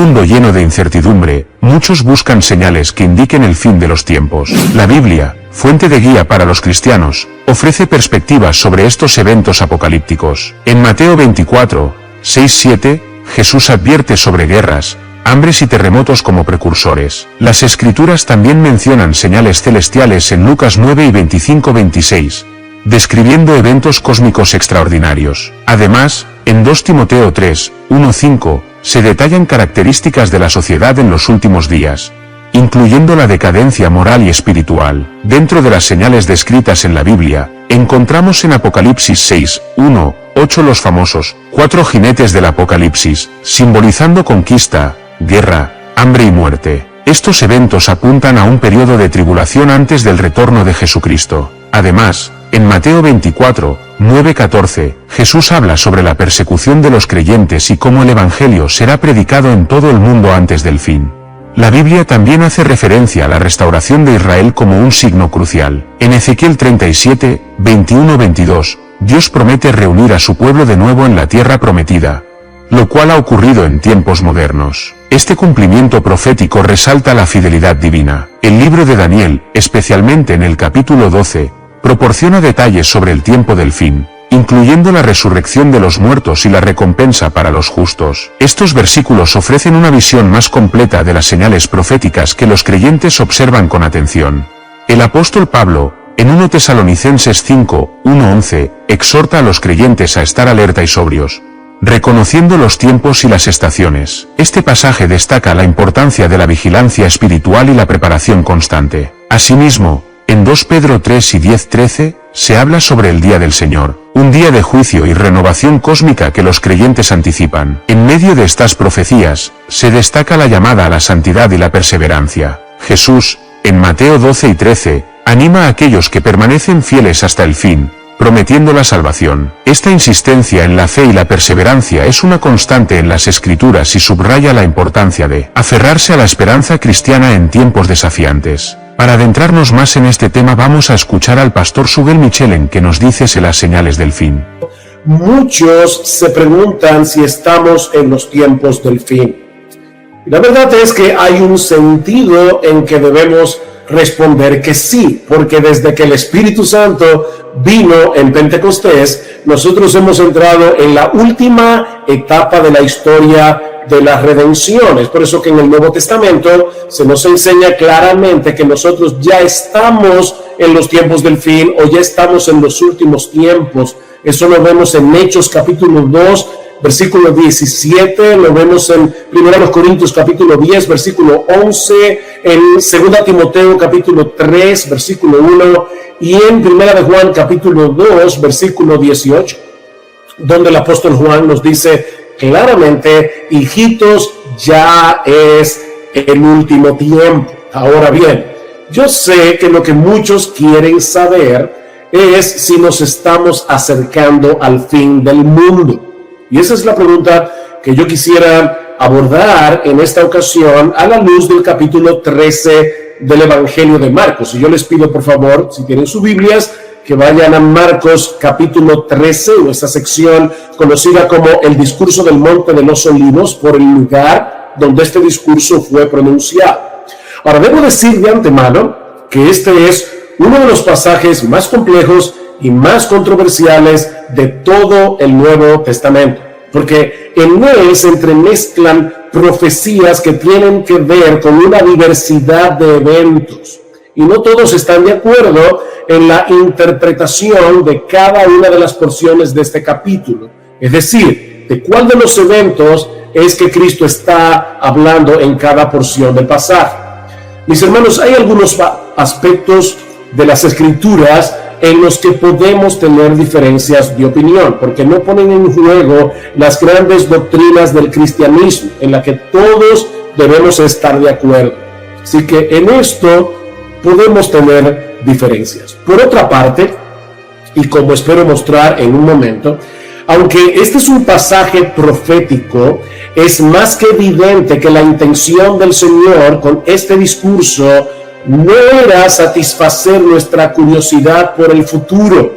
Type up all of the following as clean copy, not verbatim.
mundo lleno de incertidumbre, muchos buscan señales que indiquen el fin de los tiempos. La Biblia, fuente de guía para los cristianos, ofrece perspectivas sobre estos eventos apocalípticos. En Mateo 24, 6-7, Jesús advierte sobre guerras, hambres y terremotos como precursores. Las Escrituras también mencionan señales celestiales en Lucas 9 y 25-26, describiendo eventos cósmicos extraordinarios. Además, en 2 Timoteo 3, 1-5, se detallan características de la sociedad en los últimos días, incluyendo la decadencia moral y espiritual. Dentro de las señales descritas en la Biblia, encontramos en Apocalipsis 6, 1-8 los famosos 4 jinetes del Apocalipsis, simbolizando conquista, guerra, hambre y muerte. Estos eventos apuntan a un periodo de tribulación antes del retorno de Jesucristo. Además, en Mateo 24, 9-14, Jesús habla sobre la persecución de los creyentes y cómo el Evangelio será predicado en todo el mundo antes del fin. La Biblia también hace referencia a la restauración de Israel como un signo crucial. En Ezequiel 37, 21-22, Dios promete reunir a su pueblo de nuevo en la tierra prometida, lo cual ha ocurrido en tiempos modernos. Este cumplimiento profético resalta la fidelidad divina. El libro de Daniel, especialmente en el capítulo 12, proporciona detalles sobre el tiempo del fin, incluyendo la resurrección de los muertos y la recompensa para los justos. Estos versículos ofrecen una visión más completa de las señales proféticas que los creyentes observan con atención. El apóstol Pablo, en 1 Tesalonicenses 5, 1-11, exhorta a los creyentes a estar alerta y sobrios, reconociendo los tiempos y las estaciones. Este pasaje destaca la importancia de la vigilancia espiritual y la preparación constante. Asimismo, en 2 Pedro 3 y 10-13, se habla sobre el día del Señor, un día de juicio y renovación cósmica que los creyentes anticipan. En medio de estas profecías, se destaca la llamada a la santidad y la perseverancia. Jesús, en Mateo 12 y 13, anima a aquellos que permanecen fieles hasta el fin, prometiendo la salvación. Esta insistencia en la fe y la perseverancia es una constante en las Escrituras y subraya la importancia de aferrarse a la esperanza cristiana en tiempos desafiantes. Para adentrarnos más en este tema vamos a escuchar al pastor Sugel Michelen que nos dice las señales del fin. Muchos se preguntan si estamos en los tiempos del fin. Y la verdad es que hay un sentido en que debemos responder que sí, porque desde que el Espíritu Santo vino en Pentecostés, nosotros hemos entrado en la última etapa de la historia de la redención. Es por eso que en el Nuevo Testamento se nos enseña claramente que nosotros ya estamos en los tiempos del fin o ya estamos en los últimos tiempos. Eso lo vemos en Hechos capítulo 2, versículo 17, lo vemos en 1 Corintios capítulo 10, versículo 11, en 2 Timoteo capítulo 3, versículo 1, y en 1 de Juan capítulo 2, versículo 18, donde el apóstol Juan nos dice claramente: hijitos, ya es el último tiempo. Ahora bien, yo sé que lo que muchos quieren saber es si nos estamos acercando al fin del mundo. Y esa es la pregunta que yo quisiera abordar en esta ocasión a la luz del capítulo 13 del Evangelio de Marcos. Y yo les pido, por favor, si tienen sus Biblias, que vayan a Marcos capítulo 13, o esta sección conocida como el discurso del Monte de los Olivos, por el lugar donde este discurso fue pronunciado. Ahora, debo decir de antemano que este es uno de los pasajes más complejos y más controversiales de todo el Nuevo Testamento, porque en él se entremezclan profecías que tienen que ver con una diversidad de eventos, y no todos están de acuerdo en la interpretación de cada una de las porciones de este capítulo, es decir, de cuál de los eventos es que Cristo está hablando en cada porción del pasaje. Mis hermanos, hay algunos aspectos de las Escrituras en los que podemos tener diferencias de opinión, porque no ponen en juego las grandes doctrinas del cristianismo, en la que todos debemos estar de acuerdo. Así que en esto podemos tener diferencias. Por otra parte, y como espero mostrar en un momento, aunque este es un pasaje profético, es más que evidente que la intención del Señor con este discurso no era satisfacer nuestra curiosidad por el futuro,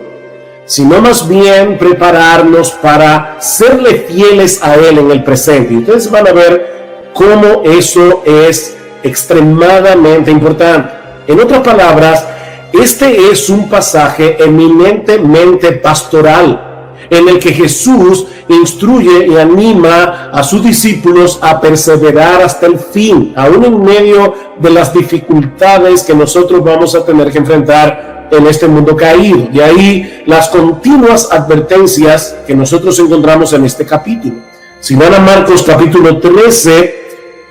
sino más bien prepararnos para serle fieles a Él en el presente. Y ustedes van a ver cómo eso es extremadamente importante. En otras palabras, este es un pasaje eminentemente pastoral, en el que Jesús instruye y anima a sus discípulos a perseverar hasta el fin, aún en medio de las dificultades que nosotros vamos a tener que enfrentar en este mundo caído. De ahí las continuas advertencias que nosotros encontramos en este capítulo. Si van a Marcos capítulo 13,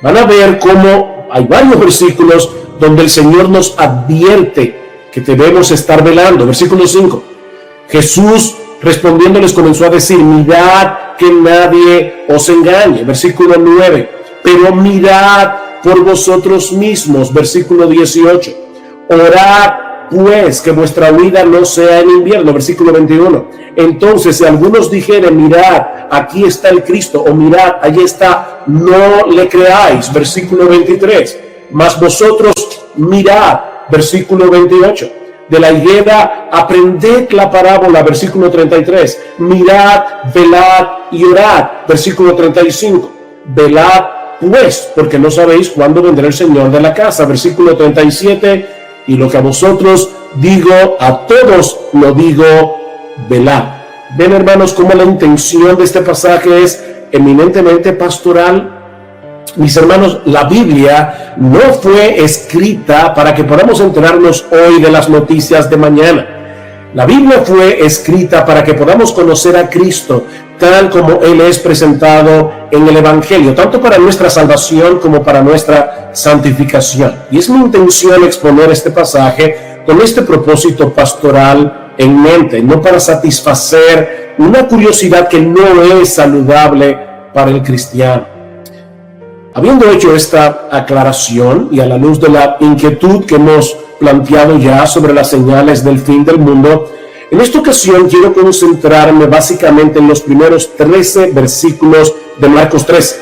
van a ver cómo hay varios versículos donde el Señor nos advierte que debemos estar velando. Versículo 5. Jesús respondiendo les comenzó a decir: mirad que nadie os engañe. Versículo 9. Pero mirad por vosotros mismos. Versículo 18. Orad pues que vuestra huida no sea en invierno. Versículo 21. Entonces si algunos dijeren: mirad, aquí está el Cristo, o mirad, allí está, no le creáis. Versículo 23. Mas vosotros mirad. Versículo 28. De la higuera aprended la parábola. Versículo 33. Mirad, velad y orad. Versículo 35. Velad pues, porque no sabéis cuándo vendrá el Señor de la casa. Versículo 37. Y lo que a vosotros digo, a todos lo digo, velad. Ven, hermanos, cómo la intención de este pasaje es eminentemente pastoral. Mis hermanos, la Biblia no fue escrita para que podamos enterarnos hoy de las noticias de mañana. La Biblia fue escrita para que podamos conocer a Cristo tal como Él es presentado en el Evangelio, tanto para nuestra salvación como para nuestra santificación. Y es mi intención exponer este pasaje con este propósito pastoral en mente, no para satisfacer una curiosidad que no es saludable para el cristiano. Habiendo hecho esta aclaración y a la luz de la inquietud que hemos planteado ya sobre las señales del fin del mundo, en esta ocasión quiero concentrarme básicamente en los primeros 13 versículos de Marcos 13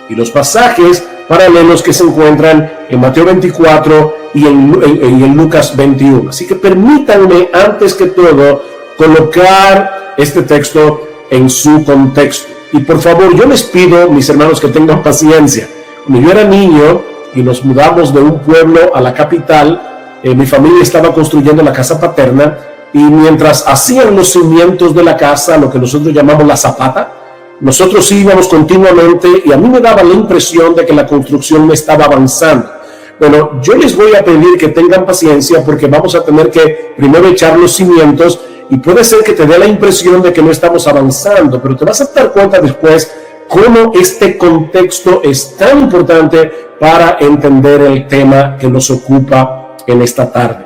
y los pasajes paralelos que se encuentran en Mateo 24 y en Lucas 21. Así que permítanme, antes que todo, colocar este texto en su contexto. Y por favor, yo les pido, mis hermanos, que tengan paciencia. Cuando yo era niño y nos mudamos de un pueblo a la capital, mi familia estaba construyendo la casa paterna, y mientras hacían los cimientos de la casa, lo que nosotros llamamos la zapata, nosotros íbamos continuamente y a mí me daba la impresión de que la construcción no estaba avanzando. Bueno, yo les voy a pedir que tengan paciencia porque vamos a tener que primero echar los cimientos y puede ser que te dé la impresión de que no estamos avanzando, pero te vas a dar cuenta después cómo este contexto es tan importante para entender el tema que nos ocupa en esta tarde.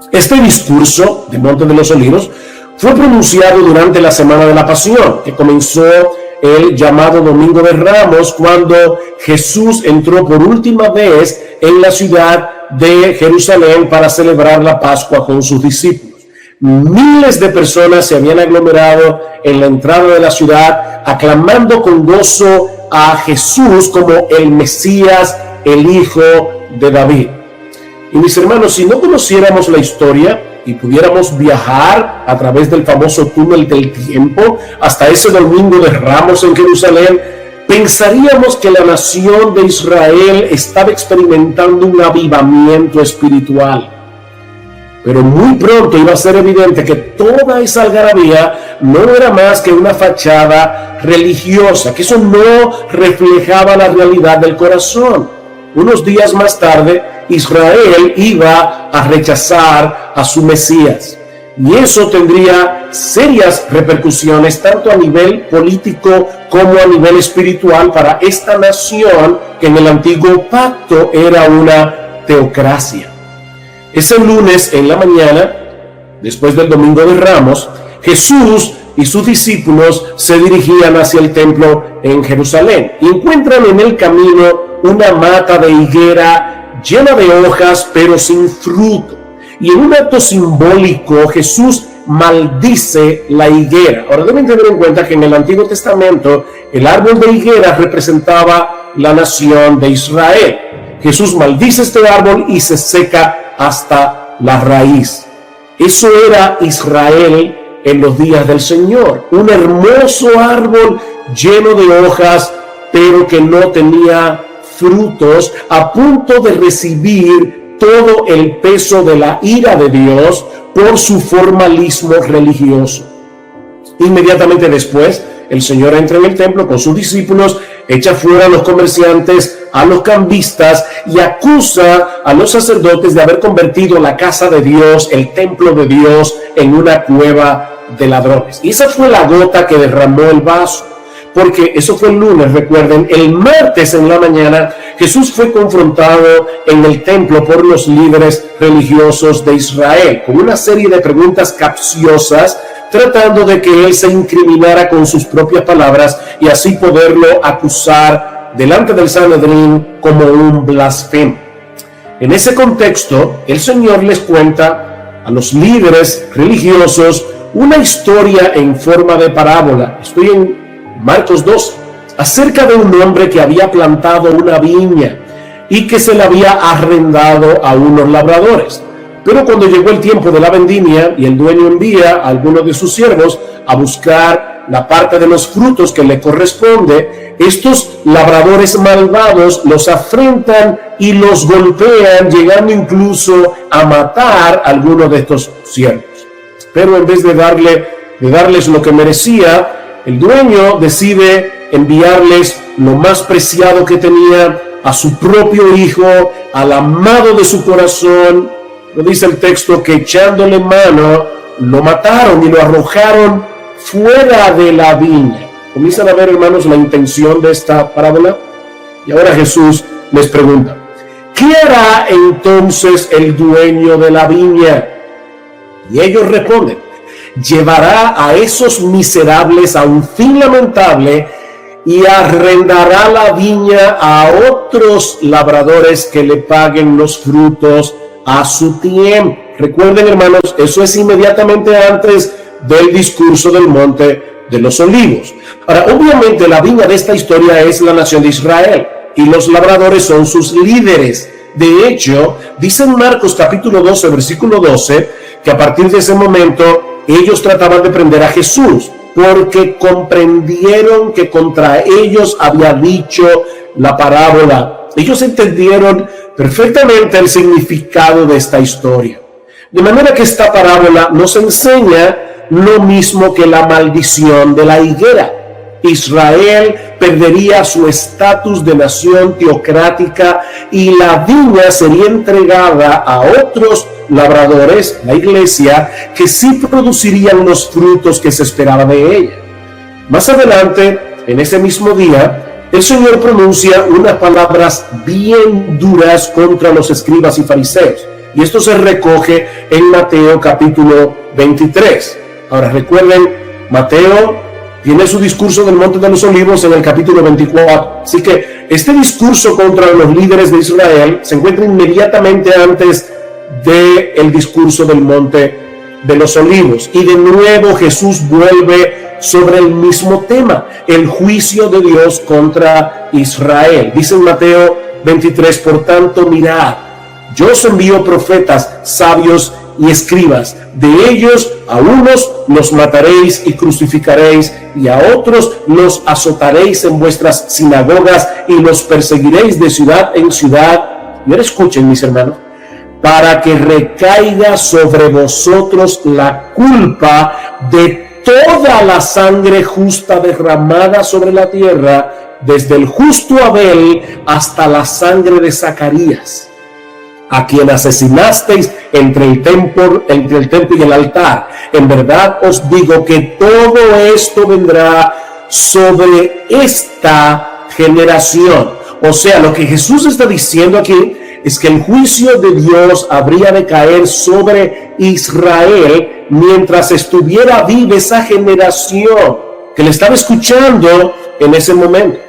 Este discurso de Monte de los Olivos fue pronunciado durante la Semana de la Pasión, que comenzó el llamado Domingo de Ramos, cuando Jesús entró por última vez en la ciudad de Jerusalén para celebrar la Pascua con sus discípulos. Miles de personas se habían aglomerado en la entrada de la ciudad, aclamando con gozo a Jesús como el Mesías, el Hijo de David. Y mis hermanos, si no conociéramos la historia y pudiéramos viajar a través del famoso túnel del tiempo hasta ese Domingo de Ramos en Jerusalén, pensaríamos que la nación de Israel estaba experimentando un avivamiento espiritual. Pero muy pronto iba a ser evidente que toda esa algarabía no era más que una fachada religiosa, que eso no reflejaba la realidad del corazón. Unos días más tarde, Israel iba a rechazar a su Mesías. Y eso tendría serias repercusiones tanto a nivel político como a nivel espiritual para esta nación que en el antiguo pacto era una teocracia. Ese lunes en la mañana, después del Domingo de Ramos, Jesús y sus discípulos se dirigían hacia el templo en Jerusalén y encuentran en el camino una mata de higuera llena de hojas pero sin fruto. Y en un acto simbólico Jesús maldice la higuera. Ahora deben tener en cuenta que en el Antiguo Testamento el árbol de higuera representaba la nación de Israel. Jesús maldice este árbol y se seca hasta la raíz. Eso era Israel en los días del Señor. Un hermoso árbol lleno de hojas pero que no tenía frutos, a punto de recibir todo el peso de la ira de Dios por su formalismo religioso. Inmediatamente después, el Señor entra en el templo con sus discípulos, echa fuera a los comerciantes, a los cambistas y acusa a los sacerdotes de haber convertido la casa de Dios, el templo de Dios, en una cueva de ladrones. Y esa fue la gota que derramó el vaso, porque eso fue el lunes, recuerden. El martes en la mañana Jesús fue confrontado en el templo por los líderes religiosos de Israel con una serie de preguntas capciosas, tratando de que él se incriminara con sus propias palabras y así poderlo acusar delante del Sanedrín como un blasfemo. En ese contexto, el Señor les cuenta a los líderes religiosos una historia en forma de parábola. Estoy en Marcos 12, acerca de un hombre que había plantado una viña y que se la había arrendado a unos labradores. Pero cuando llegó el tiempo de la vendimia y el dueño envía a algunos de sus siervos a buscar la parte de los frutos que le corresponde, estos labradores malvados los afrentan y los golpean, llegando incluso a matar a algunos de estos siervos. Pero en vez de darles lo que merecía, el dueño decide enviarles lo más preciado que tenía, a su propio hijo, al amado de su corazón. Lo dice el texto que echándole mano lo mataron y lo arrojaron fuera de la viña. Comienzan a ver, hermanos, la intención de esta parábola. Y ahora Jesús les pregunta: ¿qué hará entonces el dueño de la viña? Y ellos responden: llevará a esos miserables a un fin lamentable y arrendará la viña a otros labradores que le paguen los frutos a su tiempo. Recuerden, hermanos, eso es inmediatamente antes del discurso del Monte de los Olivos. Ahora, obviamente la viña de esta historia es la nación de Israel y los labradores son sus líderes. De hecho, dice en Marcos capítulo 12, versículo 12, que a partir de ese momento ellos trataban de prender a Jesús porque comprendieron que contra ellos había dicho la parábola. Ellos entendieron perfectamente el significado de esta historia. De manera que esta parábola nos enseña lo mismo que la maldición de la higuera. Israel perdería su estatus de nación teocrática y la viña sería entregada a otros labradores, la iglesia, que sí producirían los frutos que se esperaba de ella. Más adelante, en ese mismo día, el Señor pronuncia unas palabras bien duras contra los escribas y fariseos. Y esto se recoge en Mateo capítulo 23. Ahora recuerden, Mateo tiene su discurso del Monte de los Olivos en el capítulo 24. Así que este discurso contra los líderes de Israel se encuentra inmediatamente antes del discurso del Monte de los Olivos. Y de nuevo Jesús vuelve sobre el mismo tema, el juicio de Dios contra Israel. Dice en Mateo 23, por tanto, mirad, yo os envío profetas, sabios y escribas. De ellos a unos los mataréis y crucificaréis, y a otros los azotaréis en vuestras sinagogas y los perseguiréis de ciudad en ciudad. Y ahora escuchen, mis hermanos, para que recaiga sobre vosotros la culpa de toda la sangre justa derramada sobre la tierra, desde el justo Abel hasta la sangre de Zacarías, a quien asesinasteis entre el templo y el altar. En verdad os digo que todo esto vendrá sobre esta generación. O sea, lo que Jesús está diciendo aquí es que el juicio de Dios habría de caer sobre Israel mientras estuviera viva esa generación que le estaba escuchando en ese momento.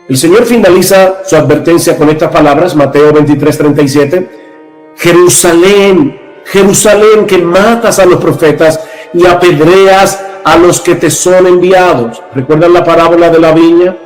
El Señor finaliza su advertencia con estas palabras, Mateo 23:37. Jerusalén, Jerusalén, que matas a los profetas y apedreas a los que te son enviados. ¿Recuerdan la parábola de la viña?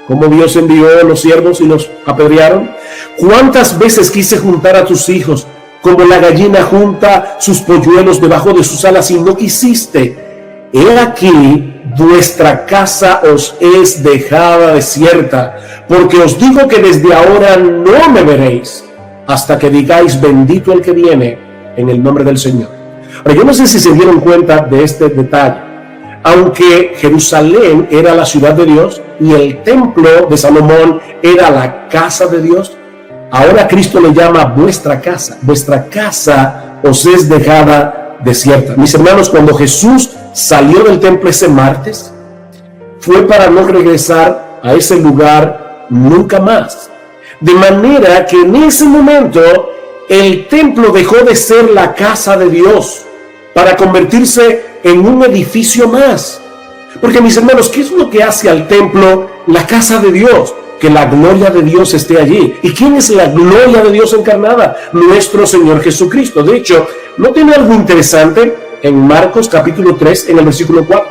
¿Cómo Dios envió a los siervos y los apedrearon? ¿Cuántas veces quise juntar a tus hijos, como la gallina junta sus polluelos debajo de sus alas, y no quisiste? He aquí, vuestra casa os es dejada desierta, porque os digo que desde ahora no me veréis, hasta que digáis bendito el que viene en el nombre del Señor. Ahora, yo no sé si se dieron cuenta de este detalle. Aunque Jerusalén era la ciudad de Dios y el templo de Salomón era la casa de Dios, ahora Cristo le llama vuestra casa os es dejada desierta. Mis hermanos, cuando Jesús salió del templo ese martes, fue para no regresar a ese lugar nunca más. De manera que en ese momento el templo dejó de ser la casa de Dios para convertirse en un edificio más. Porque, mis hermanos, ¿qué es lo que hace al templo la casa de Dios? Que la gloria de Dios esté allí. ¿Y quién es la gloria de Dios encarnada? Nuestro Señor Jesucristo. De hecho, ¿no tiene algo interesante en Marcos capítulo 3, en el versículo 4?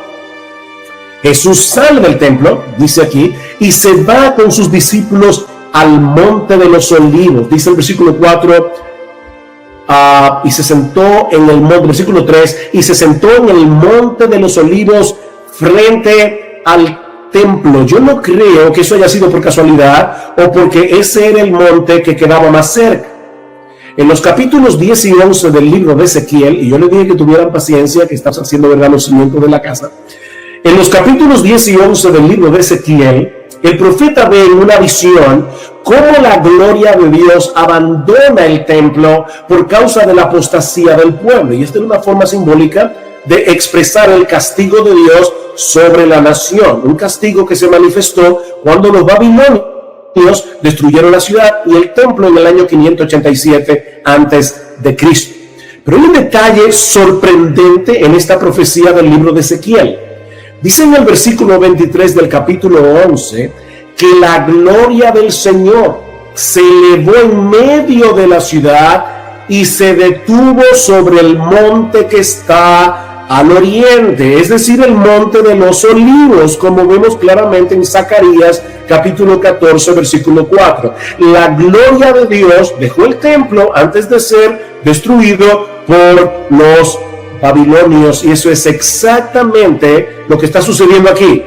Jesús sale del templo, dice aquí, y se va con sus discípulos al monte de los olivos. Dice el versículo 4, y se sentó en el monte, versículo 3, y se sentó en el monte de los olivos frente al templo. Yo no creo que eso haya sido por casualidad o porque ese era el monte que quedaba más cerca. En los capítulos 10 y 11 del libro de Ezequiel, y yo les dije que tuvieran paciencia, que estás haciendo verdad los cimientos de la casa. En los capítulos 10 y 11 del libro de Ezequiel, el profeta ve en una visión cómo la gloria de Dios abandona el templo por causa de la apostasía del pueblo. Y esta es una forma simbólica de expresar el castigo de Dios sobre la nación. Un castigo que se manifestó cuando los babilonios destruyeron la ciudad y el templo en el año 587 antes de Cristo. Pero hay un detalle sorprendente en esta profecía del libro de Ezequiel. Dice en el versículo 23 del capítulo 11 que la gloria del Señor se elevó en medio de la ciudad y se detuvo sobre el monte que está al oriente, es decir, el monte de los olivos, como vemos claramente en Zacarías capítulo 14, versículo 4. La gloria de Dios dejó el templo antes de ser destruido por los babilonios, y eso es exactamente lo que está sucediendo aquí.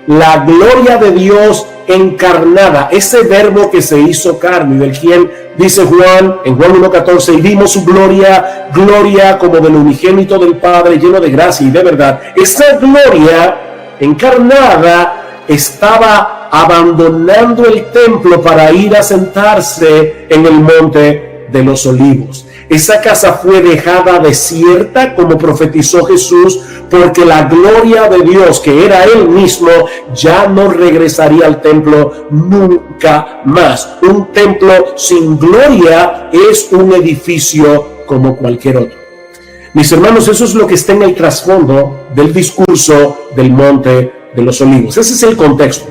La gloria de Dios encarnada, ese verbo que se hizo carne, del quien dice Juan en Juan 1:14, y vimos su gloria, gloria como del unigénito del Padre, lleno de gracia y de verdad. Esa gloria encarnada estaba abandonando el templo para ir a sentarse en el monte de los olivos. Esa casa fue dejada desierta, como profetizó Jesús, porque la gloria de Dios, que era Él mismo, ya no regresaría al templo nunca más. Un templo sin gloria es un edificio como cualquier otro. Mis hermanos, eso es lo que está en el trasfondo del discurso del Monte de los Olivos. Ese es el contexto.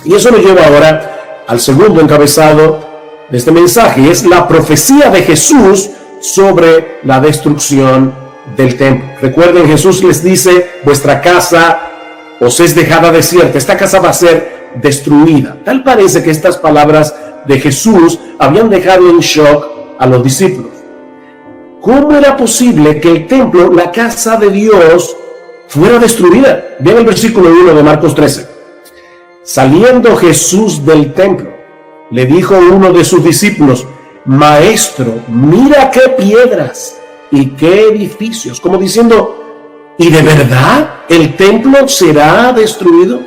Y eso nos lleva ahora al segundo encabezado de este mensaje, y es la profecía de Jesús sobre la destrucción del templo. Recuerden, Jesús les dice, vuestra casa os es dejada desierta, esta casa va a ser destruida. Tal parece que estas palabras de Jesús habían dejado en shock a los discípulos. ¿Cómo era posible que el templo, la casa de Dios, fuera destruida? Vean el versículo 1 de Marcos 13. Saliendo Jesús del templo, le dijo uno de sus discípulos, Maestro, mira qué piedras y qué edificios. Como diciendo, ¿y de verdad el templo será destruido?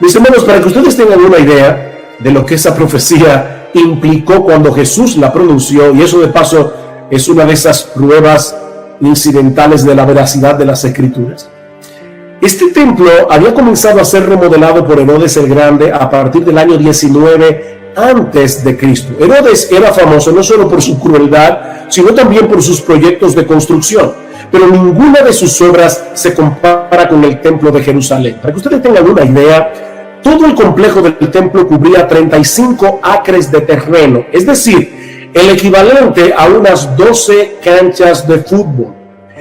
Mis hermanos, para que ustedes tengan una idea de lo que esa profecía implicó cuando Jesús la pronunció, y eso de paso es una de esas pruebas incidentales de la veracidad de las Escrituras. Este templo había comenzado a ser remodelado por Herodes el Grande a partir del año 19 antes de Cristo. Herodes era famoso no solo por su crueldad, sino también por sus proyectos de construcción, pero ninguna de sus obras se compara con el templo de Jerusalén. Para que ustedes tengan una idea, todo el complejo del templo cubría 35 acres de terreno, es decir, el equivalente a unas 12 canchas de fútbol.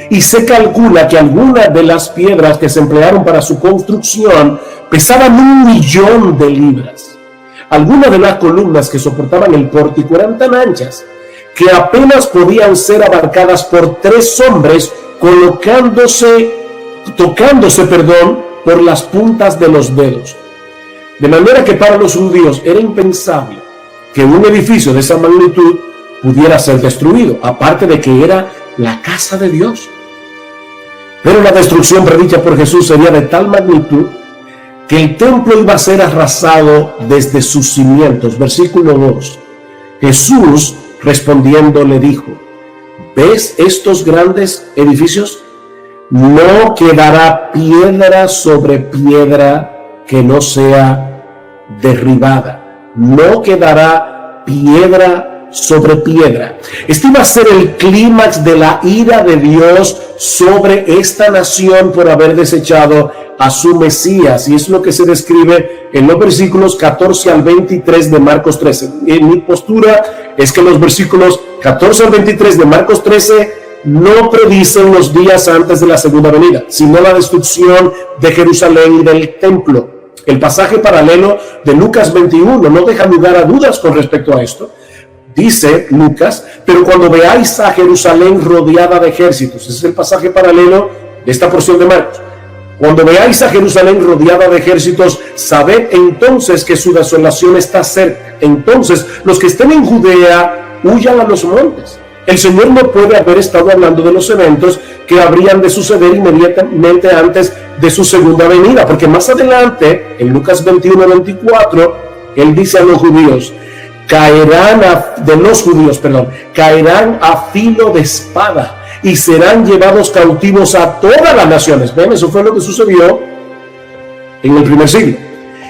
Y se calcula que algunas de las piedras que se emplearon para su construcción pesaban 1.000.000 de libras. Algunas de las columnas que soportaban el pórtico eran tan anchas que apenas podían ser abarcadas por 3 hombres colocándose tocándose, por las puntas de los dedos. De manera que para los judíos era impensable que un edificio de esa magnitud pudiera ser destruido, aparte de que era la casa de Dios. Pero la destrucción predicha por Jesús sería de tal magnitud que el templo iba a ser arrasado desde sus cimientos. Versículo 2. Jesús respondiendo le dijo: ¿ves estos grandes edificios? No quedará piedra sobre piedra que no sea derribada. No quedará piedra sobre piedra. Este iba a ser el clímax de la ira de Dios sobre esta nación por haber desechado a su Mesías, y es lo que se describe en los versículos 14 al 23 de Marcos 13. Mi postura es que los versículos 14 al 23 de Marcos 13 no predicen los días antes de la segunda venida, sino la destrucción de Jerusalén y del templo. El pasaje paralelo de Lucas 21 no deja lugar a dudas con respecto a esto. Dice Lucas: pero cuando veáis a Jerusalén rodeada de ejércitos. Ese es el pasaje paralelo de esta porción de Marcos. Cuando veáis a Jerusalén rodeada de ejércitos, sabed entonces que su desolación está cerca. Entonces los que estén en Judea huyan a los montes. El Señor no puede haber estado hablando de los eventos que habrían de suceder inmediatamente antes de su segunda venida, porque más adelante, en Lucas 21-24, Él dice a los judíos: caerán a filo de espada y serán llevados cautivos a todas las naciones. ¿Ven? Eso fue lo que sucedió en el primer siglo.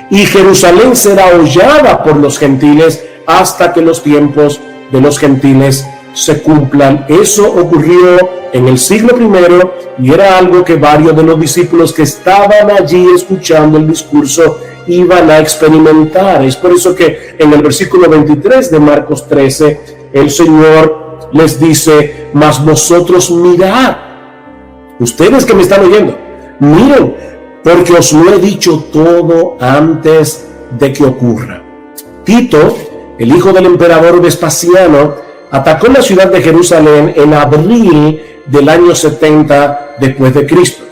Y Jerusalén será hollada por los gentiles hasta que los tiempos de los gentiles se cumplan. Eso ocurrió en el siglo primero y era algo que varios de los discípulos que estaban allí escuchando el discurso iban a experimentar. Es por eso que en el versículo 23 de Marcos 13 el Señor les dice: mas vosotros mirad, ustedes que me están oyendo, miren, porque os lo he dicho todo antes de que ocurra. Tito, el hijo del emperador Vespasiano, atacó la ciudad de Jerusalén en abril del año 70 después de Cristo.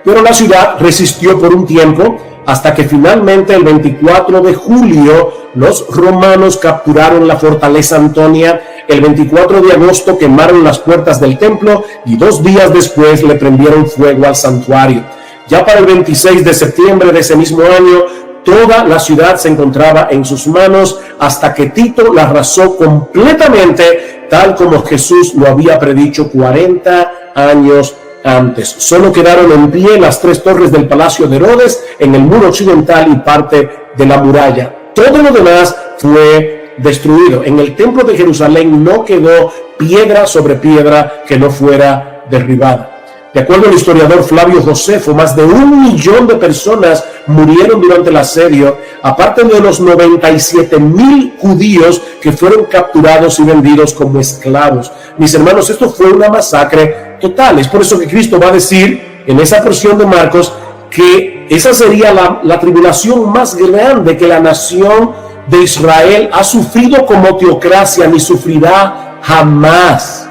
Pero la ciudad resistió por un tiempo hasta que finalmente el 24 de julio los romanos capturaron la fortaleza Antonia. El 24 de agosto quemaron las puertas del templo y 2 días después le prendieron fuego al santuario. Ya para el 26 de septiembre de ese mismo año, toda la ciudad se encontraba en sus manos hasta que Tito la arrasó completamente, tal como Jesús lo había predicho 40 años antes. Solo quedaron en pie las 3 torres del palacio de Herodes en el muro occidental y parte de la muralla. Todo lo demás fue destruido. En el templo de Jerusalén no quedó piedra sobre piedra que no fuera derribada. De acuerdo al historiador Flavio Josefo, más de 1 millón de personas murieron durante el asedio, aparte de los 97,000 judíos que fueron capturados y vendidos como esclavos. Mis hermanos, esto fue una masacre total. Es por eso que Cristo va a decir en esa porción de Marcos que esa sería la tribulación más grande que la nación de Israel ha sufrido como teocracia, ni sufrirá jamás.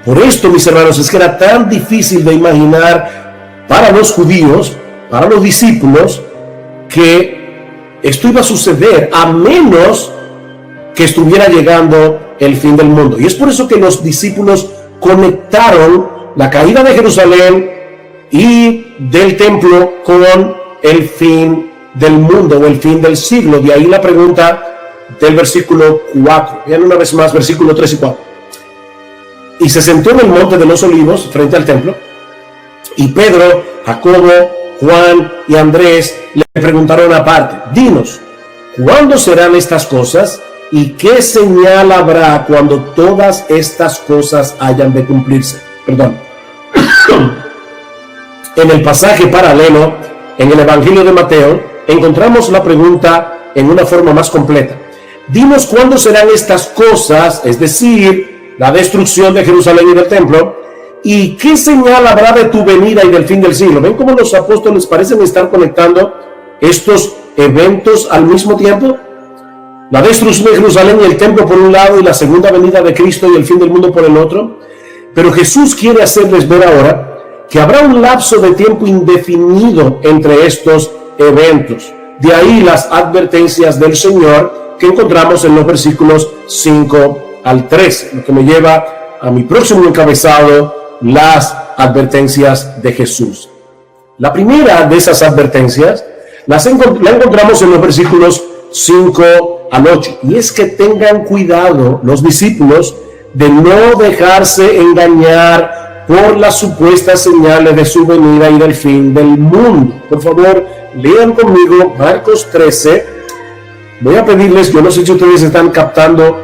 Por esto, mis hermanos, es que era tan difícil de imaginar para los judíos, para los discípulos, que esto iba a suceder a menos que estuviera llegando el fin del mundo. Y es por eso que los discípulos conectaron la caída de Jerusalén y del templo con el fin del mundo o el fin del siglo. De ahí la pregunta del versículo 4. Vean una vez más, versículo 3 y 4. Y se sentó en el monte de los olivos frente al templo, y Pedro, Jacobo, Juan y Andrés le preguntaron aparte: dinos, ¿cuándo serán estas cosas? ¿Y qué señal habrá cuando todas estas cosas hayan de cumplirse? Perdón. En el pasaje paralelo, en el Evangelio de Mateo, encontramos la pregunta en una forma más completa. Dinos cuándo serán estas cosas, es decir, la destrucción de Jerusalén y del templo, y qué señal habrá de tu venida y del fin del siglo. ¿Ven cómo los apóstoles parecen estar conectando estos eventos al mismo tiempo? La destrucción de Jerusalén y el templo por un lado, y la segunda venida de Cristo y el fin del mundo por el otro. Pero Jesús quiere hacerles ver ahora que habrá un lapso de tiempo indefinido entre estos eventos. De ahí las advertencias del Señor que encontramos en los versículos 5 al 13, lo que me lleva a mi próximo encabezado, las advertencias de Jesús. La primera de esas advertencias la encontramos en los versículos 5 al 8, y es que tengan cuidado los discípulos de no dejarse engañar por las supuestas señales de su venida y del fin del mundo. Por favor, lean conmigo Marcos 13. Voy a pedirles, yo no sé si ustedes están captando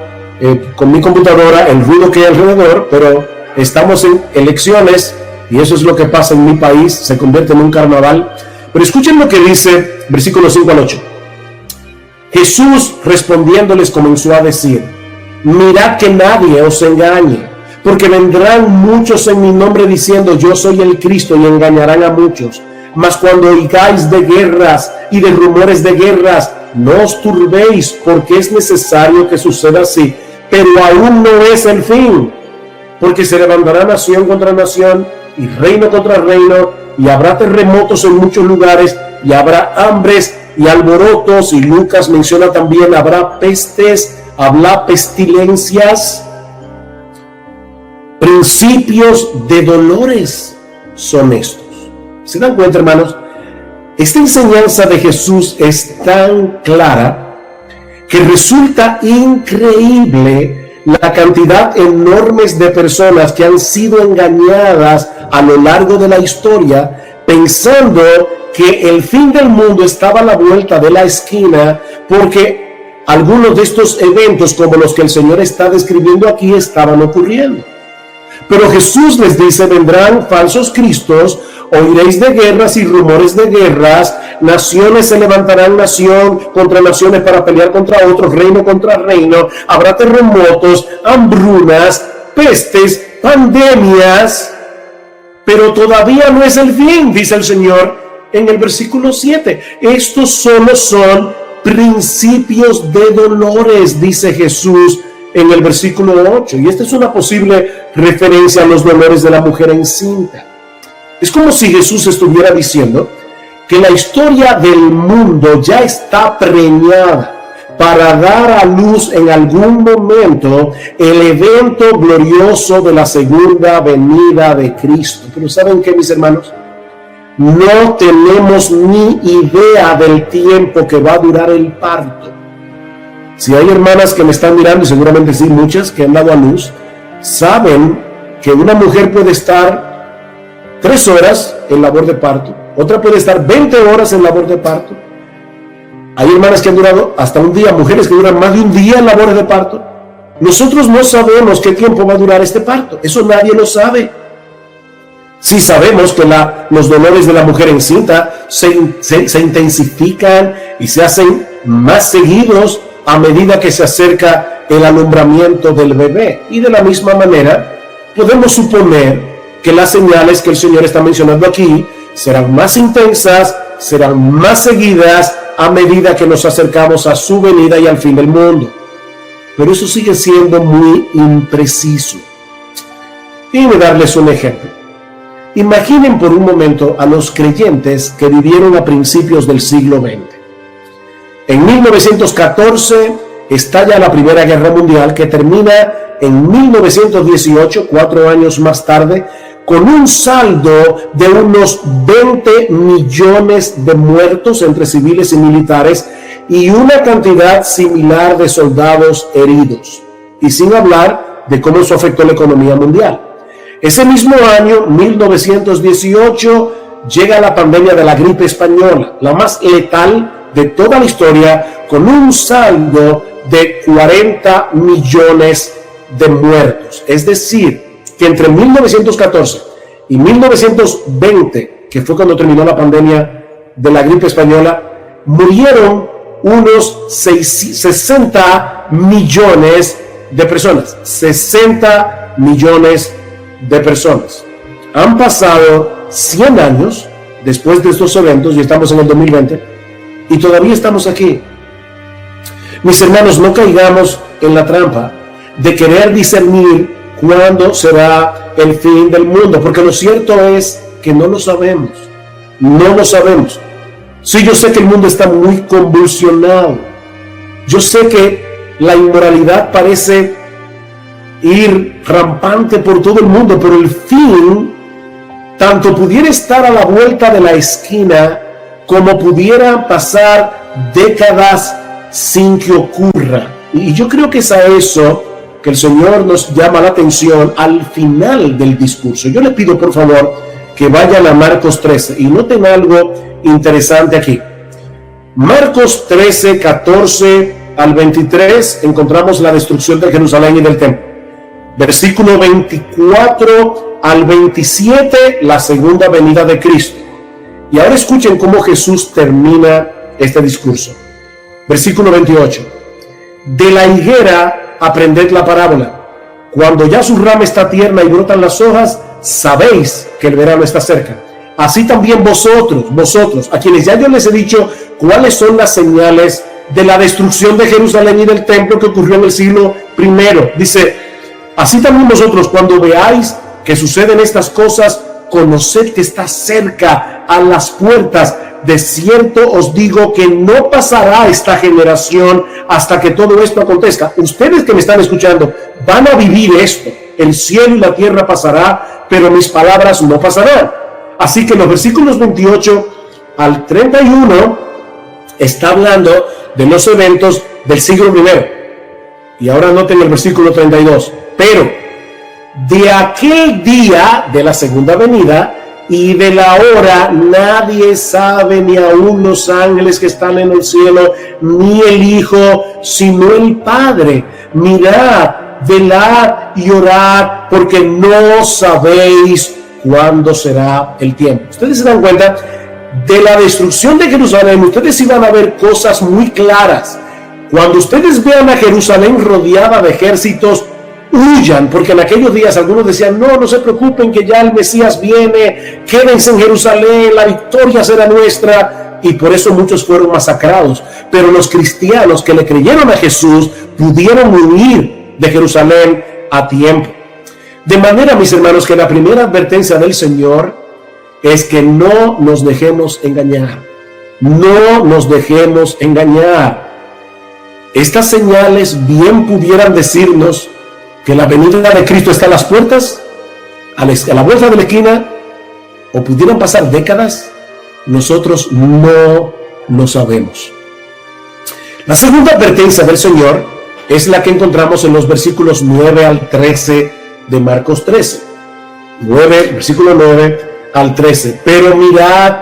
con mi computadora el ruido que hay alrededor, pero estamos en elecciones y eso es lo que pasa en mi país, se convierte en un carnaval. Pero escuchen lo que dice versículos 5 al 8. Jesús respondiéndoles comenzó a decir: mirad que nadie os engañe, porque vendrán muchos en mi nombre diciendo yo soy el Cristo, y engañarán a muchos. Mas cuando oigáis de guerras y de rumores de guerras, no os turbéis, porque es necesario que suceda así, pero aún no es el fin, porque se levantará nación contra nación y reino contra reino, y habrá terremotos en muchos lugares, y habrá hambres y alborotos, y Lucas menciona también habrá pestes, habrá pestilencias. Principios de dolores son estos. ¿Se dan cuenta, hermanos? Esta enseñanza de Jesús es tan clara que resulta increíble la cantidad enorme de personas que han sido engañadas a lo largo de la historia, pensando que el fin del mundo estaba a la vuelta de la esquina, porque algunos de estos eventos, como los que el Señor está describiendo aquí, estaban ocurriendo. Pero Jesús les dice: vendrán falsos cristos, oiréis de guerras y rumores de guerras, naciones se levantarán nación contra naciones para pelear contra otros, reino contra reino, habrá terremotos, hambrunas, pestes, pandemias, pero todavía no es el fin, dice el Señor en el versículo 7. Estos solo son principios de dolores, dice Jesús en el versículo 8, y esta es una posible referencia a los dolores de la mujer encinta. Es como si Jesús estuviera diciendo que la historia del mundo ya está preñada para dar a luz en algún momento el evento glorioso de la segunda venida de Cristo. Pero ¿saben qué, mis hermanos? No tenemos ni idea del tiempo que va a durar el parto. Si hay hermanas que me están mirando, y seguramente sí, muchas que han dado a luz, saben que una mujer puede estar 3 horas en labor de parto, otra puede estar 20 horas en labor de parto. Hay hermanas que han durado hasta un día, mujeres que duran más de un día en labores de parto. Nosotros no sabemos qué tiempo va a durar este parto, eso nadie lo sabe. Sí sabemos que los dolores de la mujer encinta se intensifican y se hacen más seguidos a medida que se acerca el alumbramiento del bebé. Y de la misma manera, podemos suponer que las señales que el Señor está mencionando aquí serán más intensas, serán más seguidas a medida que nos acercamos a su venida y al fin del mundo. Pero eso sigue siendo muy impreciso. Déjenme darles un ejemplo. Imaginen por un momento a los creyentes que vivieron a principios del siglo XX. En 1914 estalla la Primera Guerra Mundial, que termina en 1918, 4 años más tarde, con un saldo de unos 20 millones de muertos entre civiles y militares y una cantidad similar de soldados heridos. Y sin hablar de cómo eso afectó la economía mundial. Ese mismo año, 1918, llega la pandemia de la gripe española, la más letal de toda la historia, con un saldo de 40 millones de muertos. Es decir, que entre 1914 y 1920, que fue cuando terminó la pandemia de la gripe española, murieron unos 60 millones de personas. 60 millones de personas. Han pasado 100 años después de estos eventos y estamos en el 2020 y todavía estamos aquí. Mis hermanos, no caigamos en la trampa de querer discernir cuándo será el fin del mundo, porque lo cierto es que no lo sabemos. No lo sabemos. Sí, yo sé que el mundo está muy convulsionado. Yo sé que la inmoralidad parece ir rampante por todo el mundo, pero el fin tanto pudiera estar a la vuelta de la esquina como pudiera pasar décadas sin que ocurra. Y yo creo que es a eso que el Señor nos llama la atención al final del discurso. Yo le pido por favor que vayan a Marcos 13 y noten algo interesante aquí. Marcos 13, 14 al 23 encontramos la destrucción de Jerusalén y del templo. Versículo 24 al 27, la segunda venida de Cristo. Y ahora escuchen cómo Jesús termina este discurso. Versículo 28. De la higuera aprended la parábola. Cuando ya su rama está tierna y brotan las hojas, sabéis que el verano está cerca. Así también vosotros, a quienes ya yo les he dicho cuáles son las señales de la destrucción de Jerusalén y del templo que ocurrió en el siglo I. Dice, así también vosotros, cuando veáis que suceden estas cosas, conoced que está cerca, a las puertas. De cierto os digo que no pasará esta generación hasta que todo esto acontezca. Ustedes que me están escuchando van a vivir esto. El cielo y la tierra pasará, pero mis palabras no pasarán. Así que los versículos 28 al 31 está hablando de los eventos del siglo I. Y ahora noten el versículo 32. Pero de aquel día de la segunda venida y de la hora nadie sabe, ni aun los ángeles que están en el cielo, ni el Hijo, sino el Padre. Mirad, velad y orad, porque no sabéis cuándo será el tiempo. Ustedes se dan cuenta, de la destrucción de Jerusalén, ustedes iban a ver cosas muy claras. Cuando ustedes vean a Jerusalén rodeada de ejércitos, huyan, porque en aquellos días algunos decían, no se preocupen que ya el Mesías viene, quédense en Jerusalén, la victoria será nuestra, y por eso muchos fueron masacrados. Pero los cristianos que le creyeron a Jesús pudieron huir de Jerusalén a tiempo. De manera, mis hermanos, que la primera advertencia del Señor es que no nos dejemos engañar. No nos dejemos engañar. Estas señales bien pudieran decirnos que la venida de Cristo está a las puertas, a la vuelta de la esquina, o pudieran pasar décadas. Nosotros no lo sabemos. La segunda advertencia del Señor es la que encontramos en los versículos 9 al 13 de Marcos 13. Versículo 9 al 13. Pero mirad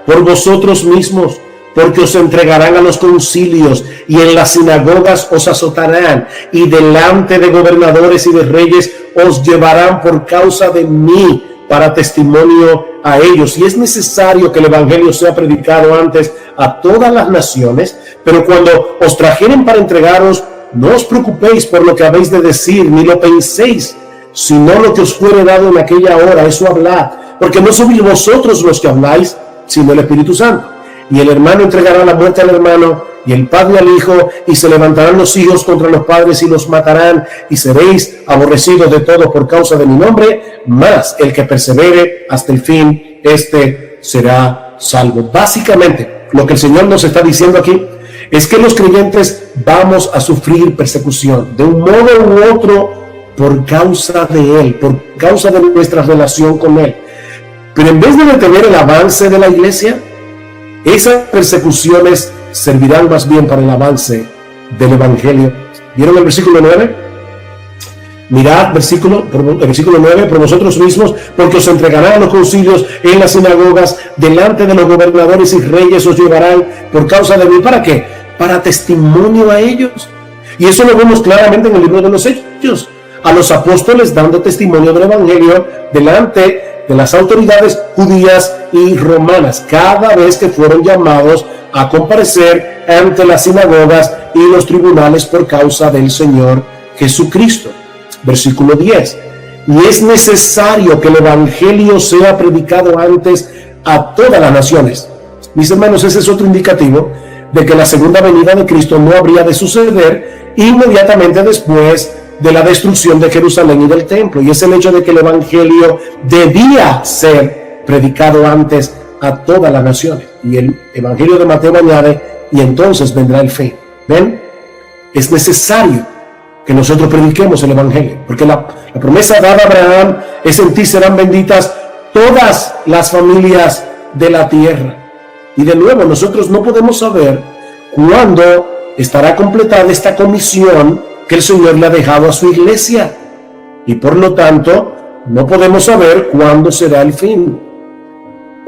por vosotros mismos, porque os entregarán a los concilios y en las sinagogas os azotarán y delante de gobernadores y de reyes os llevarán por causa de mí para testimonio a ellos. Y es necesario que el evangelio sea predicado antes a todas las naciones, pero cuando os trajeren para entregaros, no os preocupéis por lo que habéis de decir, ni lo penséis, sino lo que os fuere dado en aquella hora, eso hablad, porque no sois vosotros los que habláis, sino el Espíritu Santo. Y el hermano entregará la muerte al hermano, y el padre al hijo, y se levantarán los hijos contra los padres y los matarán, y seréis aborrecidos de todos por causa de mi nombre, mas el que persevere hasta el fin, este será salvo. Básicamente, lo que el Señor nos está diciendo aquí es que los creyentes vamos a sufrir persecución, de un modo u otro, por causa de Él, por causa de nuestra relación con Él. Pero en vez de detener el avance de la iglesia, esas persecuciones servirán más bien para el avance del evangelio. ¿Vieron el versículo 9? Mirad, el versículo 9, por vosotros mismos, porque os entregarán a los concilios en las sinagogas, delante de los gobernadores y reyes os llevarán por causa de mí. ¿Para qué? Para testimonio a ellos. Y eso lo vemos claramente en el libro de los Hechos. A los apóstoles dando testimonio del evangelio delante de las autoridades judías y romanas, cada vez que fueron llamados a comparecer ante las sinagogas y los tribunales por causa del Señor Jesucristo. Versículo 10. Y es necesario que el evangelio sea predicado antes a todas las naciones. Mis hermanos, ese es otro indicativo de que la segunda venida de Cristo no habría de suceder inmediatamente después de la destrucción de Jerusalén y del templo, y es el hecho de que el evangelio debía ser predicado antes a todas las naciones. Y el Evangelio de Mateo añade, y entonces vendrá el fin. ¿Ven? Es necesario que nosotros prediquemos el Evangelio, porque la promesa dada a Abraham es: en ti serán benditas todas las familias de la tierra. Y de nuevo, nosotros no podemos saber cuándo estará completada esta comisión que el Señor le ha dejado a su iglesia, y por lo tanto no podemos saber cuándo será el fin.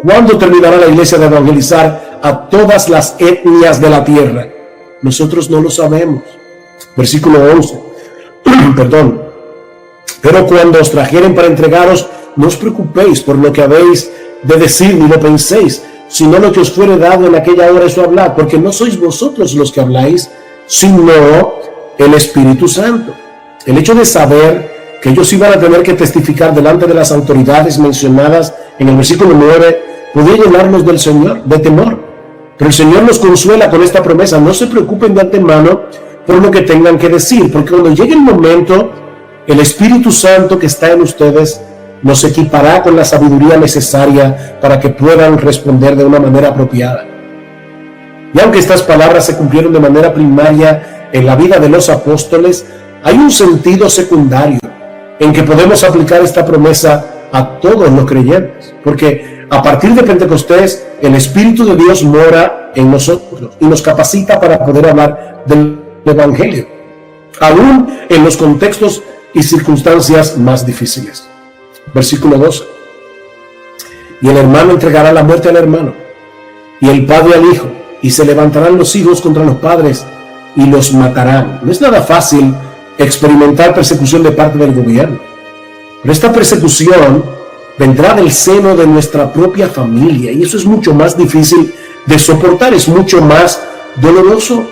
¿Cuándo terminará la iglesia de evangelizar a todas las etnias de la tierra? Nosotros no lo sabemos. Versículo 11. Perdón. Pero cuando os trajeren para entregaros, no os preocupéis por lo que habéis de decir, ni lo penséis, sino lo que os fuere dado en aquella hora, eso hablad, porque no sois vosotros los que habláis, sino el Espíritu Santo. El hecho de saber que ellos iban a tener que testificar delante de las autoridades mencionadas en el versículo 9, podía llenarnos del Señor, de temor. Pero el Señor nos consuela con esta promesa: no se preocupen de antemano por lo que tengan que decir, porque cuando llegue el momento, el Espíritu Santo que está en ustedes nos equipará con la sabiduría necesaria para que puedan responder de una manera apropiada. Y aunque estas palabras se cumplieron de manera primaria en la vida de los apóstoles, hay un sentido secundario en que podemos aplicar esta promesa a todos los creyentes, porque a partir de Pentecostés el Espíritu de Dios mora en nosotros y nos capacita para poder hablar del Evangelio, aún en los contextos y circunstancias más difíciles. Versículo 12. Y el hermano entregará la muerte al hermano, y el padre al hijo, y se levantarán los hijos contra los padres y los matarán. No es nada fácil experimentar persecución de parte del gobierno, pero esta persecución vendrá del seno de nuestra propia familia, y eso es mucho más difícil de soportar, es mucho más doloroso.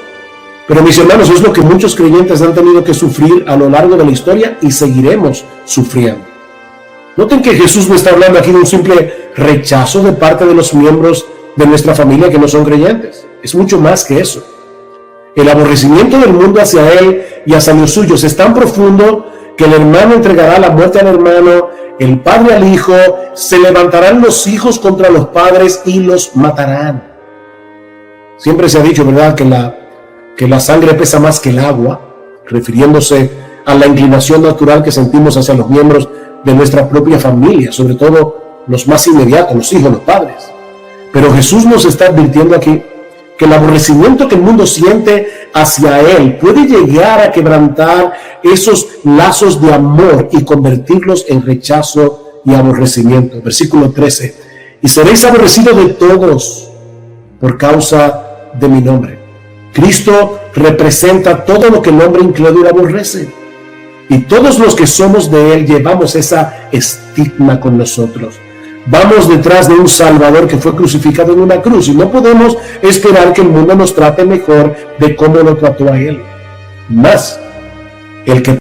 Pero mis hermanos, es lo que muchos creyentes han tenido que sufrir a lo largo de la historia y seguiremos sufriendo. Noten que Jesús no está hablando aquí de un simple rechazo de parte de los miembros de nuestra familia que no son creyentes. Es mucho más que eso. El aborrecimiento del mundo hacia Él y hacia los suyos es tan profundo que el hermano entregará la muerte al hermano, el padre al hijo, se levantarán los hijos contra los padres y los matarán. Siempre se ha dicho, ¿verdad?, que la sangre pesa más que el agua, refiriéndose a la inclinación natural que sentimos hacia los miembros de nuestra propia familia, sobre todo los más inmediatos, los hijos, los padres. Pero Jesús nos está advirtiendo aquí que el aborrecimiento que el mundo siente hacia Él puede llegar a quebrantar esos lazos de amor y convertirlos en rechazo y aborrecimiento. Versículo 13. Y seréis aborrecidos de todos por causa de mi nombre. Cristo representa todo lo que el hombre incrédulo aborrece. Y todos los que somos de Él llevamos esa estigma con nosotros. Vamos detrás de un Salvador que fue crucificado en una cruz, y no podemos esperar que el mundo nos trate mejor de cómo lo trató a Él. Más, el que...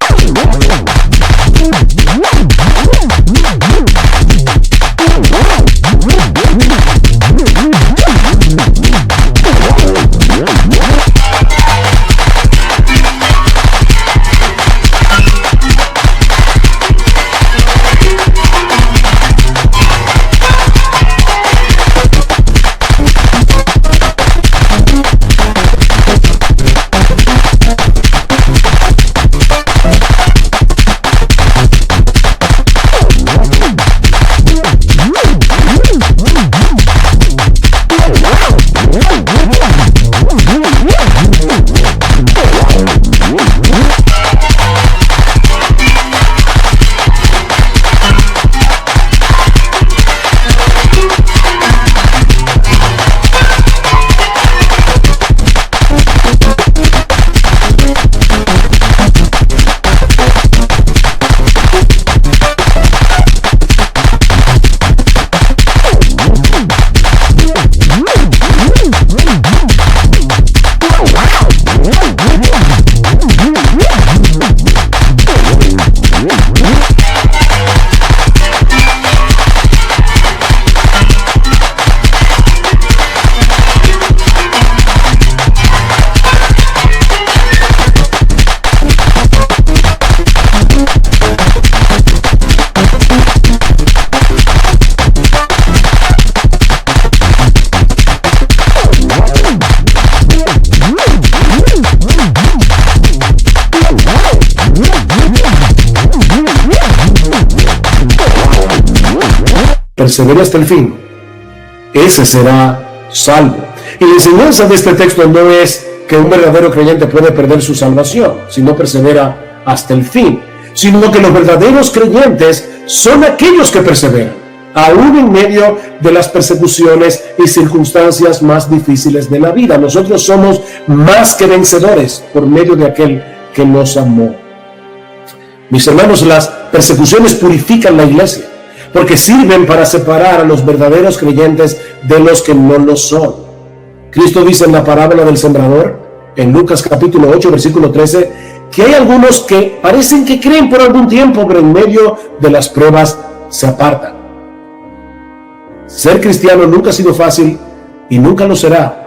persevere hasta el fin, ese será salvo. Y la enseñanza de este texto no es que un verdadero creyente puede perder su salvación si no persevera hasta el fin, sino que los verdaderos creyentes son aquellos que perseveran, aún en medio de las persecuciones y circunstancias más difíciles de la vida. Nosotros somos más que vencedores por medio de aquel que nos amó. Mis hermanos, las persecuciones purifican la iglesia, porque sirven para separar a los verdaderos creyentes de los que no lo son. Cristo dice en la parábola del sembrador, en Lucas capítulo 8, versículo 13, que hay algunos que parecen que creen por algún tiempo, pero en medio de las pruebas se apartan. Ser cristiano nunca ha sido fácil y nunca lo será.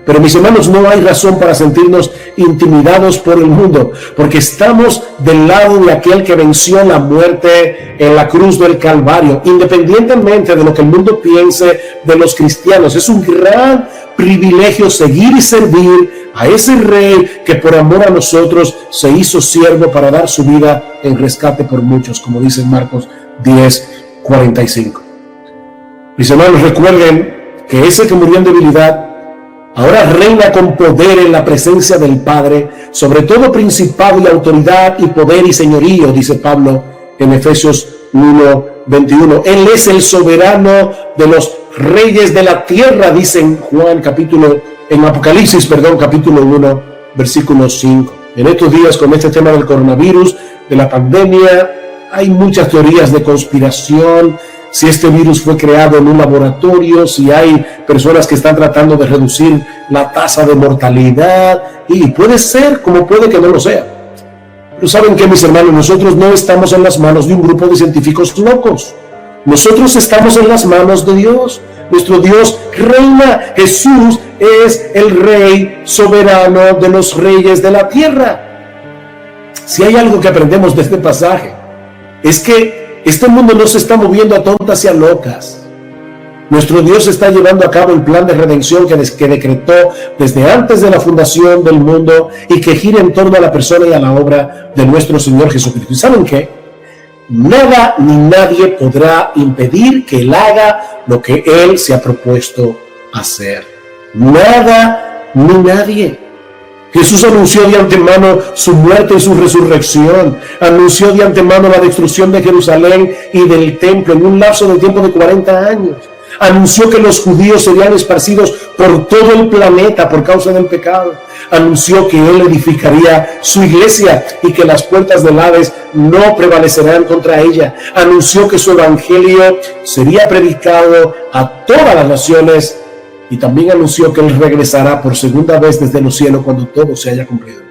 Pero mis hermanos, no hay razón para sentirnos intimidados por el mundo, porque estamos del lado de aquel que venció la muerte en la cruz del Calvario, independientemente de lo que el mundo piense de los cristianos. Es un gran privilegio seguir y servir a ese rey que por amor a nosotros se hizo siervo para dar su vida en rescate por muchos, como dice en Marcos 10:45. Mis hermanos, recuerden que ese que murió en debilidad ahora reina con poder en la presencia del Padre, sobre todo principado y autoridad y poder y señorío, dice Pablo en Efesios 1:21. Él es el soberano de los reyes de la tierra, dice en Apocalipsis, capítulo 1, versículo 5. En estos días, con este tema del coronavirus, de la pandemia, hay muchas teorías de conspiración. Si este virus fue creado en un laboratorio, si hay personas que están tratando de reducir la tasa de mortalidad, y puede ser como puede que no lo sea. Pero ¿saben qué, mis hermanos? Nosotros no estamos en las manos de un grupo de científicos locos. Nosotros estamos en las manos de Dios. Nuestro Dios reina. Jesús es el Rey soberano de los reyes de la tierra. Si hay algo que aprendemos de este pasaje, es que este mundo no se está moviendo a tontas y a locas. Nuestro Dios está llevando a cabo el plan de redención que decretó desde antes de la fundación del mundo y que gira en torno a la persona y a la obra de nuestro Señor Jesucristo. ¿Y saben qué? Nada ni nadie podrá impedir que Él haga lo que Él se ha propuesto hacer. Nada ni nadie. Jesús anunció de antemano su muerte y su resurrección. Anunció de antemano la destrucción de Jerusalén y del templo en un lapso de tiempo de 40 años. Anunció que los judíos serían esparcidos por todo el planeta por causa del pecado. Anunció que Él edificaría su iglesia y que las puertas del Hades no prevalecerán contra ella. Anunció que su evangelio sería predicado a todas las naciones. Y también anunció que Él regresará por segunda vez desde los cielos cuando todo se haya cumplido.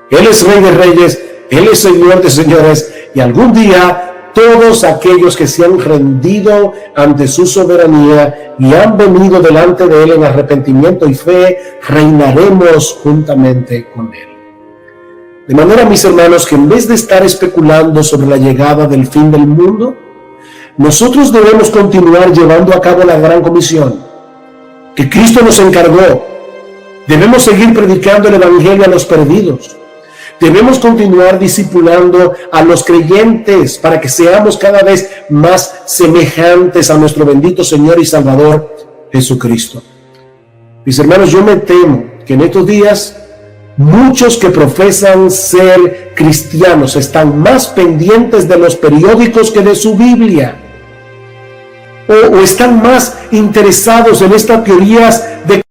Él es Rey de Reyes, Él es Señor de Señores, y algún día todos aquellos que se han rendido ante su soberanía y han venido delante de Él en arrepentimiento y fe, reinaremos juntamente con Él. De manera, mis hermanos, que en vez de estar especulando sobre la llegada del fin del mundo, nosotros debemos continuar llevando a cabo la gran comisión que Cristo nos encargó. Debemos seguir predicando el evangelio a los perdidos. Debemos continuar discipulando a los creyentes para que seamos cada vez más semejantes a nuestro bendito Señor y Salvador Jesucristo. Mis hermanos, yo me temo que en estos días muchos que profesan ser cristianos están más pendientes de los periódicos que de su Biblia. O están más interesados en estas teorías de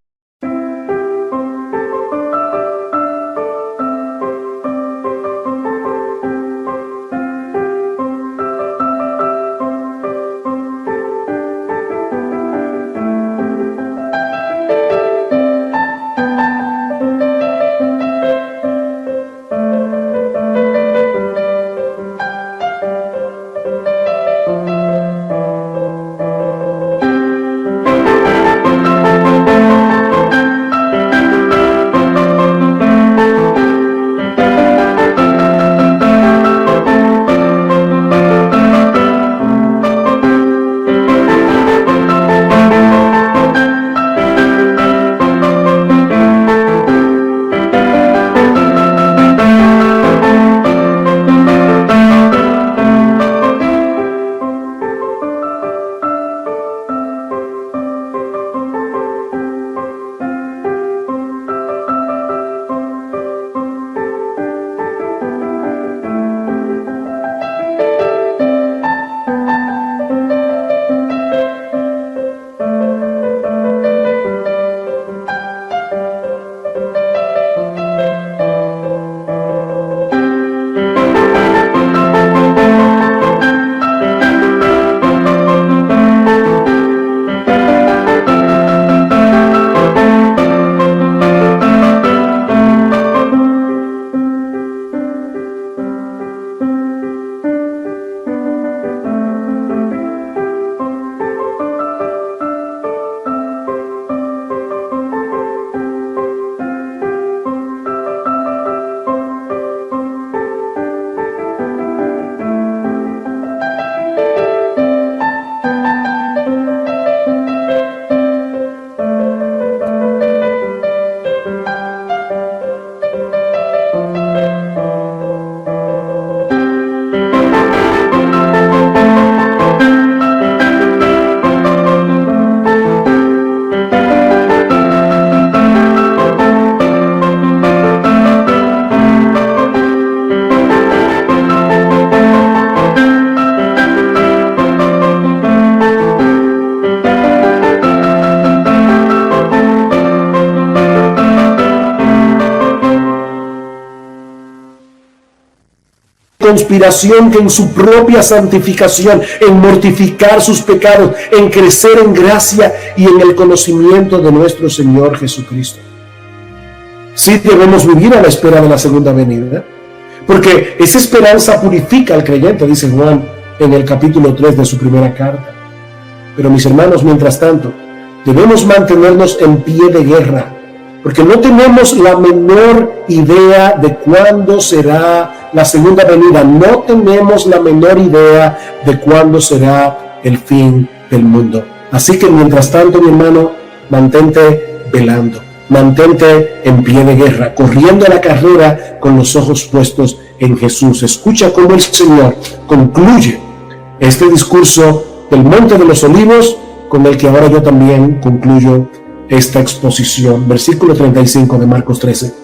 conspiración que en su propia santificación, en mortificar sus pecados, en crecer en gracia y en el conocimiento de nuestro Señor Jesucristo. Sí debemos vivir a la espera de la segunda venida, porque esa esperanza purifica al creyente, dice Juan en el capítulo 3 de su primera carta. Pero mis hermanos, mientras tanto, debemos mantenernos en pie de guerra, porque no tenemos la menor idea de cuándo será la segunda venida. No tenemos la menor idea de cuándo será el fin del mundo. Así que mientras tanto, mi hermano, mantente velando, mantente en pie de guerra, corriendo la carrera con los ojos puestos en Jesús. Escucha cómo el Señor concluye este discurso del Monte de los Olivos, con el que ahora yo también concluyo esta exposición. Versículo 35 de Marcos 13.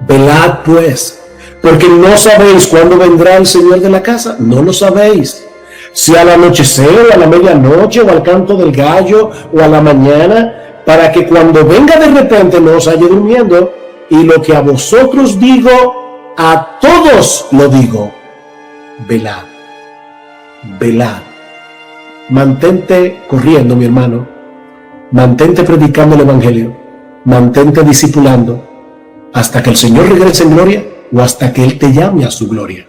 Velad pues, porque no sabéis cuándo vendrá el Señor de la casa. No lo sabéis. Si al anochecer, o a la medianoche, o al canto del gallo, o a la mañana, para que cuando venga de repente no os halle durmiendo. Y lo que a vosotros digo, a todos lo digo. Velad. Velad. Mantente corriendo, mi hermano. Mantente predicando el Evangelio. Mantente discipulando hasta que el Señor regrese en gloria o hasta que Él te llame a su gloria.